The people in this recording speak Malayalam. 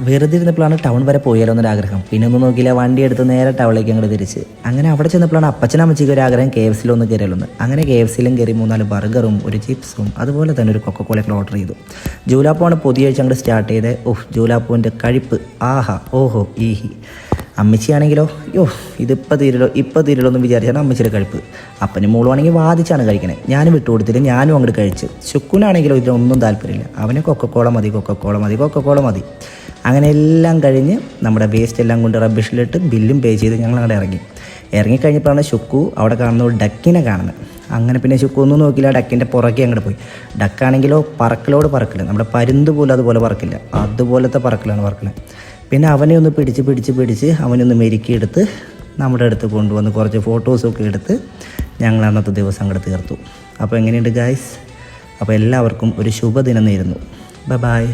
വെറുതെ ഇരുന്നപ്പോഴാണ് ടൗൺ വരെ പോയാലോ എന്നൊരാഗ്രഹം. പിന്നെ ഒന്നും നോക്കിയില്ല, വണ്ടി എടുത്ത് നേരെ ടൗണിലേക്ക് അങ്ങോട്ട് തിരിച്ച്. അങ്ങനെ അവിടെ ചെന്നപ്പോഴാണ് അപ്പച്ചനമ്മച്ചിക്ക് ഒരു ആഗ്രഹം KFC-ലൊന്ന് കയറിയാലൊന്ന്. അങ്ങനെ KFC-യിലും കയറി 3-4 ബർഗറും ഒരു ചിപ്സും അതുപോലെ തന്നെ ഒരു കൊക്കക്കോളയൊക്കെ ഓർഡർ ചെയ്തു. ജൂലാപ്പോണ് പുതിയ ആഴ്ച അങ്ങോട്ട് സ്റ്റാർട്ട് ചെയ്ത്. ജൂലാപ്പോൻ്റെ കഴിപ്പ് ആഹാ ഓഹോ ഈഹി. അമ്മച്ചിയാണെങ്കിലോ ഇതിപ്പോൾ തീരുമല്ലോ എന്ന് വിചാരിച്ചാണ് അമ്മച്ചിയുടെ കഴിപ്പ്. അപ്പനും മോളുവാണെങ്കിൽ വാദിച്ചാണ് കഴിക്കണേ. ഞാനും വിട്ടുകൊടുത്തില്ല, ഞാനും അങ്ങോട്ട് കഴിച്ച്. ശുക്കുനാണെങ്കിലോ ഇതിലൊന്നും താല്പര്യമില്ല. അവന് കൊക്കക്കോള മതി. അങ്ങനെ എല്ലാം കഴിഞ്ഞ് നമ്മുടെ വേസ്റ്റ് എല്ലാം കൊണ്ട് റബ്ബിഷിലിട്ട് ബില്ലും പേ ചെയ്ത് ഞങ്ങൾ അങ്ങോട്ട് ഇറങ്ങിക്കഴിഞ്ഞപ്പോഴാണ് ശുക്കു അവിടെ കാണുന്ന ഒരു ഡക്കിനെ കാണുന്നത്. അങ്ങനെ പിന്നെ ശുക്കു ഒന്നും നോക്കില്ല, ഡക്കിൻ്റെ പുറകെ അങ്ങോട്ട് പോയി. ഡക്കാണെങ്കിലോ പറക്കൽ, നമ്മുടെ പരുന്ത് പോലും അതുപോലെ പറക്കില്ല, അതുപോലത്തെ പറക്കലാണ്. പിന്നെ അവനെ ഒന്ന് പിടിച്ച് അവനൊന്ന് മെരുക്കിയെടുത്ത് നമ്മുടെ അടുത്ത് കൊണ്ടുവന്ന് കുറച്ച് ഫോട്ടോസൊക്കെ എടുത്ത് ഞങ്ങൾ അന്നത്തെ ദിവസം അങ്ങോട്ട് തീർത്തു. അപ്പോൾ എങ്ങനെയുണ്ട് ഗായ്സ്? അപ്പോൾ എല്ലാവർക്കും ഒരു ശുഭദിനം നേരുന്നു. ബൈ.